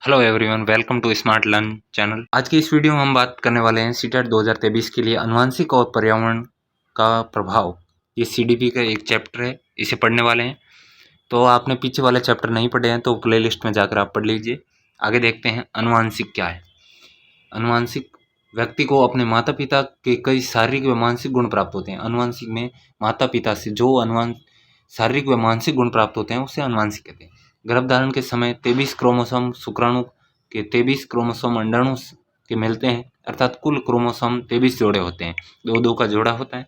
Hello everyone, welcome to smart learn channel. आज की इस वीडियो में हम बात करने वाले हैं सीटेट 2023 के लिए आनुवंशिक और पर्यावरण का प्रभाव। ये सीडीपी का एक चैप्टर है, इसे पढ़ने वाले हैं। तो आपने पीछे वाले चैप्टर नहीं पढ़े हैं तो प्लेलिस्ट में जाकर आप पढ़ लीजिए। आगे देखते हैं आनुवंशिक क्या है। आनुवंशिक व्यक्ति को अपने माता पिता के कई शारीरिक व मानसिक गुण प्राप्त होते हैं। आनुवंशिक में माता पिता से जो शारीरिक व मानसिक गुण प्राप्त होते हैं उसे आनुवंशिक कहते हैं। गर्भधारण के समय 23 क्रोमोसोम शुक्राणु के 23 क्रोमोसोम अंडाणु के मिलते हैं, अर्थात कुल क्रोमोसोम 23 जोड़े होते हैं। दो दो का जोड़ा होता है।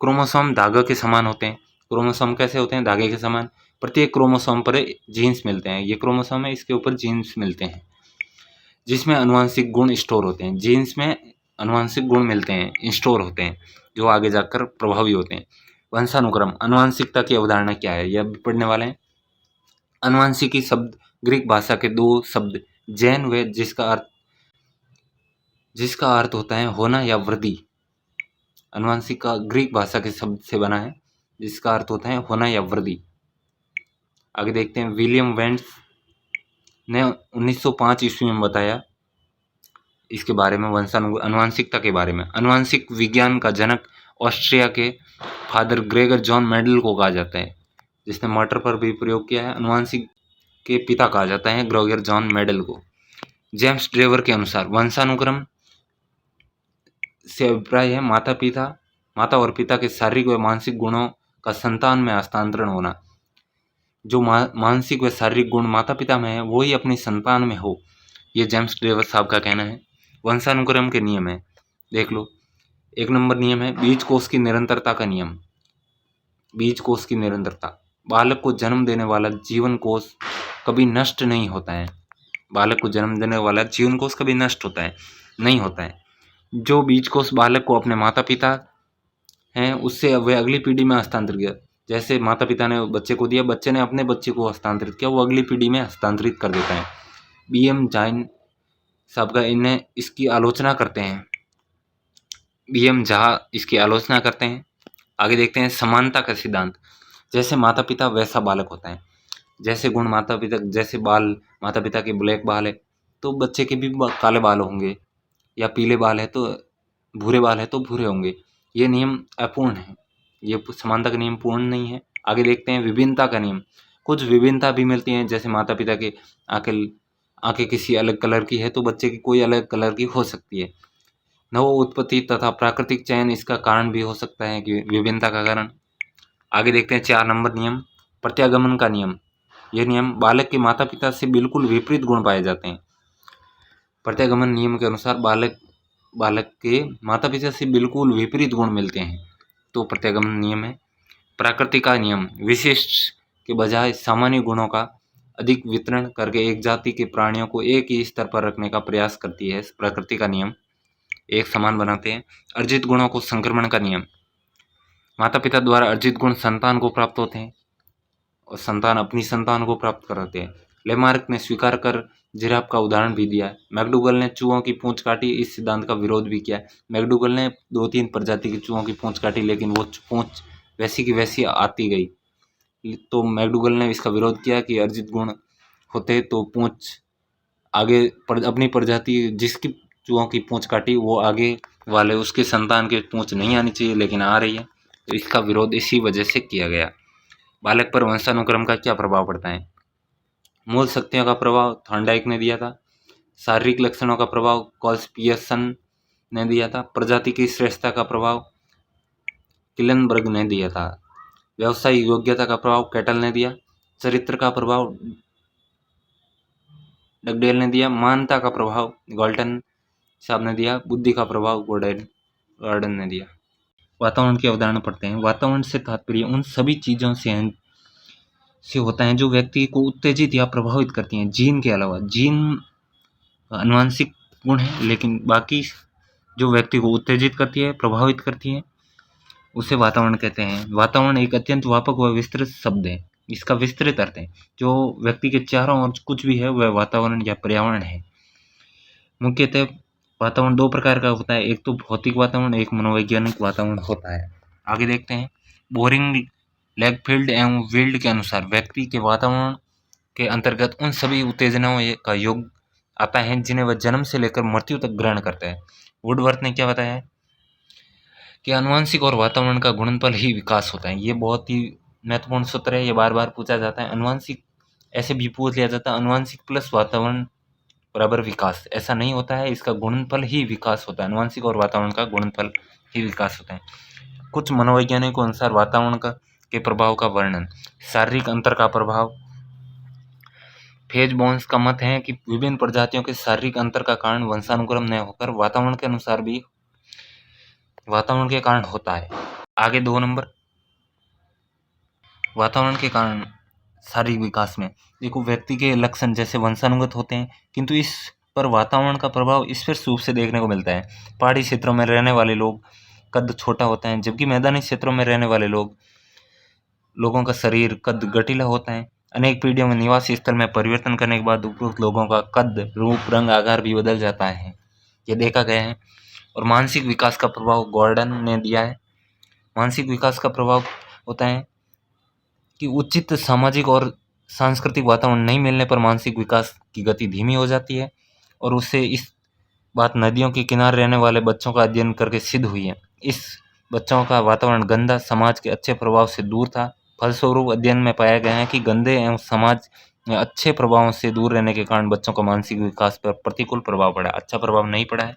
क्रोमोसोम धागे के समान होते हैं। क्रोमोसोम कैसे होते हैं? धागे के समान। प्रत्येक क्रोमोसोम पर जीन्स मिलते हैं। ये क्रोमोसोम है, इसके ऊपर जीन्स मिलते हैं जिसमें आनुवंशिक गुण स्टोर होते हैं। जीन्स में आनुवंशिक गुण मिलते हैं, स्टोर होते हैं, जो आगे जाकर प्रभावी होते हैं। वंशानुक्रम, आनुवंशिकता की अवधारणा क्या है, यह भी पढ़ने वाले हैं। आनुवंशिकी शब्द ग्रीक भाषा के दो शब्द जैन व जिसका अर्थ होता है होना या वृद्धि। आनुवंशिक का ग्रीक भाषा के शब्द से बना है जिसका अर्थ होता है होना या वृद्धि। आगे देखते हैं। विलियम वेंट्स ने 1905 ईस्वी में बताया इसके बारे में, आनुवंशिकता के बारे में। आनुवंशिक विज्ञान का जनक ऑस्ट्रिया के फादर ग्रेगर जॉन मेंडल को कहा जाता है, जिसने मोटर पर भी प्रयोग किया है। आनुवंशिक के पिता कहा जाता है ग्रेगर जॉन मेंडल को। जेम्स ड्रेवर के अनुसार वंशानुक्रम से अभिप्राय है माता और पिता के शारीरिक व मानसिक गुणों का संतान में हस्तांतरण होना। जो मानसिक व शारीरिक गुण माता पिता में है वही अपनी संतान में हो, ये जेम्स ड्रेवर साहब का कहना है। वंशानुक्रम के नियम है, देख लो। एक नंबर नियम है बीज कोष की निरंतरता का नियम। बीज कोष की निरंतरता, बालक को जन्म देने वाला जीवन कोष कभी नष्ट नहीं होता है। बालक को जन्म देने वाला जीवन कोष कभी नष्ट होता है नहीं होता है। जो बीज कोष बालक को अपने माता पिता हैं उससे वह अगली पीढ़ी में हस्तांतरित किया। जैसे माता पिता ने बच्चे को दिया, बच्चे ने अपने बच्चे को हस्तांतरित किया, वो अगली पीढ़ी में हस्तांतरित कर देता है। बीएम जैन साहब का इन्हें इसकी आलोचना करते हैं। बीएम झा इसकी आलोचना करते हैं। आगे देखते हैं समानता का सिद्धांत। जैसे माता पिता वैसा बालक होता है। जैसे गुण माता पिता, जैसे बाल माता पिता के ब्लैक बाल है तो बच्चे के भी काले बाल होंगे, या पीले बाल है तो भूरे बाल है तो भूरे होंगे। ये नियम अपूर्ण है, ये समानता का नियम पूर्ण नहीं है। आगे देखते हैं विभिन्नता का नियम। कुछ विभिन्नता भी मिलती है, जैसे माता पिता के आंखें किसी अलग कलर की है तो बच्चे की कोई अलग कलर की हो सकती है। नव उत्पत्ति तथा प्राकृतिक चयन इसका कारण भी हो सकता है, कि विभिन्नता का कारण। आगे देखते हैं 4 नंबर नियम, प्रत्यागमन का नियम। यह नियम, बालक के माता पिता से बिल्कुल विपरीत गुण पाए जाते हैं। प्रत्यागमन नियम के अनुसार बालक के माता पिता से बिल्कुल विपरीत गुण मिलते हैं, तो प्रत्यागमन नियम है। प्रकृति का नियम, विशिष्ट के बजाय सामान्य गुणों का अधिक वितरण करके एक जाति के प्राणियों को एक ही स्तर पर रखने का प्रयास करती है। प्रकृति का नियम एक समान बनाते हैं। अर्जित गुणों को संक्रमण का नियम, माता पिता द्वारा अर्जित गुण संतान को प्राप्त होते हैं और संतान अपनी संतान को प्राप्त कराते हैं। लेमार्क ने स्वीकार कर जिराफ का उदाहरण भी दिया है। मैकडूगल ने चूहों की पूंछ काटी, इस सिद्धांत का विरोध भी किया है। मैकडूगल ने 2-3 प्रजाति के चूहों की पूंछ काटी, लेकिन वो पूंछ वैसी की वैसी आती गई, तो मैकडूगल ने इसका विरोध किया कि अर्जित गुण होते तो पूंछ आगे अपनी प्रजाति जिसकी चूहों की पूंछ काटी वो आगे वाले उसके संतान के पूंछ नहीं आनी चाहिए, लेकिन आ रही है, तो इसका विरोध इसी वजह से किया गया। बालक पर वंशानुक्रम का क्या प्रभाव पड़ता है? मूल शक्तियों का प्रभाव थॉर्नडाइक ने दिया था। शारीरिक लक्षणों का प्रभाव कॉल्स-पियर्सन ने दिया था। प्रजाति की श्रेष्ठता का प्रभाव किलनबर्ग ने दिया था। व्यावसायिक योग्यता का प्रभाव कैटल ने दिया। चरित्र का प्रभाव डगडेल ने दिया। मानता का प्रभाव गॉल्टन साहब ने दिया। बुद्धि का प्रभाव गॉर्डन ने दिया। वातावरण की अवधारणा पढ़ते हैं। वातावरण से तात्पर्य उन सभी चीज़ों से होता है जो व्यक्ति को उत्तेजित या प्रभावित करती हैं। जीन के अलावा, जीन आनुवंशिक गुण है, लेकिन बाकी जो व्यक्ति को उत्तेजित करती है, प्रभावित करती है, उसे वातावरण कहते हैं। वातावरण एक अत्यंत व्यापक व विस्तृत शब्द है। इसका विस्तृत अर्थ है जो व्यक्ति के चारों ओर कुछ भी है वह वातावरण या पर्यावरण है। मुख्यतः वातावरण 2 प्रकार का होता है, एक तो भौतिक वातावरण, एक मनोवैज्ञानिक वातावरण होता है। आगे देखते हैं। बोरिंग, लेगफील्ड एवं विल्ड के अनुसार व्यक्ति के वातावरण के अंतर्गत उन सभी उत्तेजनाओं का योग आता है जिन्हें वह जन्म से लेकर मृत्यु तक ग्रहण करता है। वुडवर्थ ने क्या बताया है कि आनुवंशिक और वातावरण का गुणनफल ही विकास होता है। ये बहुत ही महत्वपूर्ण सूत्र है, ये बार बार पूछा जाता है। आनुवंशिक ऐसे भी पूछ लिया जाता है, आनुवंशिक प्लस वातावरण बराबर विकास, ऐसा नहीं होता है, इसका गुणनफल ही विकास होता है। आनुवंशिक और वातावरण का गुणनफल ही विकास होता है। कुछ मनोवैज्ञानिकों के अनुसार वातावरण के प्रभाव का वर्णन, शारीरिक अंतर का प्रभाव। फेज बोन्स का मत है कि विभिन्न प्रजातियों के शारीरिक अंतर का कारण वंशानुक्रम न होकर वातावरण के अनुसार भी वातावरण के कारण होता है। आगे 2 नंबर, वातावरण के कारण शारीरिक विकास में देखो, व्यक्ति के लक्षण जैसे वंशानुगत होते हैं, किंतु इस पर वातावरण का प्रभाव स्पष्ट रूप से देखने को मिलता है। पहाड़ी क्षेत्रों में रहने वाले लोग कद छोटा होता है, जबकि मैदानी क्षेत्रों में रहने वाले लोगों का शरीर कद गठीला होता है। अनेक पीढ़ियों में निवास स्थल में परिवर्तन करने के बाद उपरोक्त लोगों का कद, रूप, रंग, आकार भी बदल जाता है, ये देखा गया है। और मानसिक विकास का प्रभाव गॉर्डन ने दिया है। मानसिक विकास का प्रभाव होता है कि उचित सामाजिक और सांस्कृतिक वातावरण नहीं मिलने पर मानसिक विकास की गति धीमी हो जाती है, और उससे इस बात नदियों के किनारे रहने वाले बच्चों का अध्ययन करके सिद्ध हुई है। इस बच्चों का वातावरण गंदा, समाज के अच्छे प्रभाव से दूर था। फलस्वरूप अध्ययन में पाया गया है कि गंदे एवं समाज में अच्छे प्रभावों से दूर रहने के कारण बच्चों का मानसिक विकास पर प्रतिकूल प्रभाव पड़ा, अच्छा प्रभाव नहीं पड़ा है।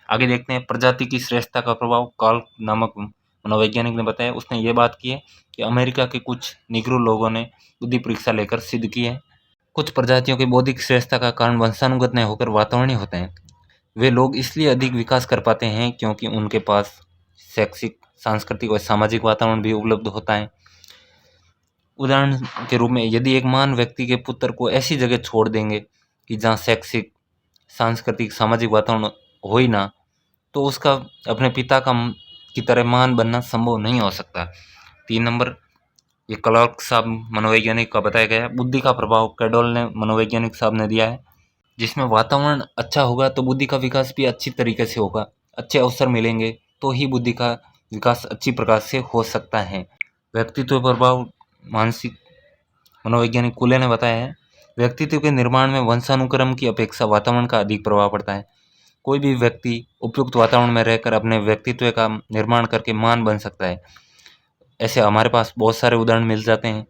आगे देखते हैं, प्रजाति की श्रेष्ठता का प्रभाव। कार्ल नामक मनोवैज्ञानिक ने बताया, उसने ये बात की है कि अमेरिका के कुछ निग्रो लोगों ने बुद्धि परीक्षा लेकर सिद्ध की है। कुछ प्रजातियों की बौद्धिक श्रेष्ठता का कारण वंशानुगत न होकर वातावरणीय होते हैं। वे लोग इसलिए अधिक विकास कर पाते हैं क्योंकि उनके पास शैक्षिक, सांस्कृतिक और सामाजिक वातावरण भी उपलब्ध होता है। उदाहरण के रूप में, यदि एक महान व्यक्ति के पुत्र को ऐसी जगह छोड़ देंगे कि जहाँ शैक्षिक, सांस्कृतिक, सामाजिक वातावरण हो ही ना, तो उसका अपने पिता की तरह महान बनना संभव नहीं हो सकता। 3 नंबर, ये क्लार्क साहब मनोवैज्ञानिक का बताया गया है। बुद्धि का प्रभाव कैडोल ने मनोवैज्ञानिक साहब ने दिया है, जिसमें वातावरण अच्छा होगा तो बुद्धि का विकास भी अच्छी तरीके से होगा। अच्छे अवसर मिलेंगे तो ही बुद्धि का विकास अच्छी प्रकार से हो सकता है। व्यक्तित्व प्रभाव, मानसिक मनोवैज्ञानिक कुले ने बताया है, व्यक्तित्व के निर्माण में वंशानुक्रम की अपेक्षा वातावरण का अधिक प्रभाव पड़ता है। कोई भी व्यक्ति उपयुक्त वातावरण में रहकर अपने व्यक्तित्व का निर्माण करके महान बन सकता है। ऐसे हमारे पास बहुत सारे उदाहरण मिल जाते हैं,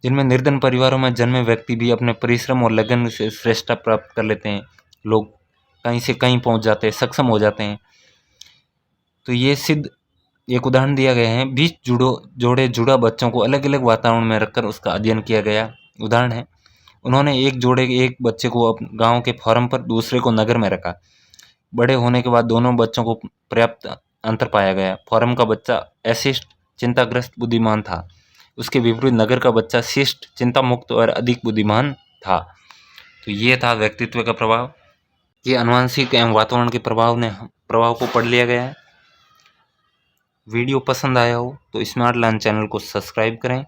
जिनमें निर्धन परिवारों में जन्मे व्यक्ति भी अपने परिश्रम और लगन से श्रेष्ठता प्राप्त कर लेते हैं। लोग कहीं से कहीं पहुंच जाते हैं, सक्षम हो जाते हैं। तो ये सिद्ध एक उदाहरण दिया गया है। 20 जोड़े जुड़ा बच्चों को अलग अलग वातावरण में रखकर उसका अध्ययन किया गया उदाहरण है। उन्होंने एक बच्चे को गाँव के फार्म पर, दूसरे को नगर में रखा। बड़े होने के बाद दोनों बच्चों को पर्याप्त अंतर पाया गया। फार्म का बच्चा अशिष्ट, चिंताग्रस्त, बुद्धिमान था। उसके विपरीत नगर का बच्चा शिष्ट, चिंता मुक्त और अधिक बुद्धिमान था। तो ये था व्यक्तित्व का प्रभाव। ये आनुवंशिक एवं वातावरण के प्रभाव को पढ़ लिया गया है। वीडियो पसंद आया हो तो स्मार्ट लर्न चैनल को सब्सक्राइब करें,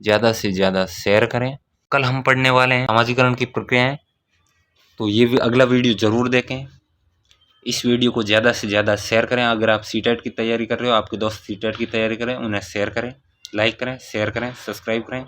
ज़्यादा से ज़्यादा शेयर करें। कल हम पढ़ने वाले हैं सामाजिकरण की प्रक्रियाएं, तो ये अगला वीडियो ज़रूर देखें। इस वीडियो को ज़्यादा से ज़्यादा शेयर करें। अगर आप सीटेट की तैयारी कर रहे हो, आपके दोस्त सीटेट की तैयारी करें, उन्हें शेयर करें, लाइक करें, शेयर करें, सब्सक्राइब करें।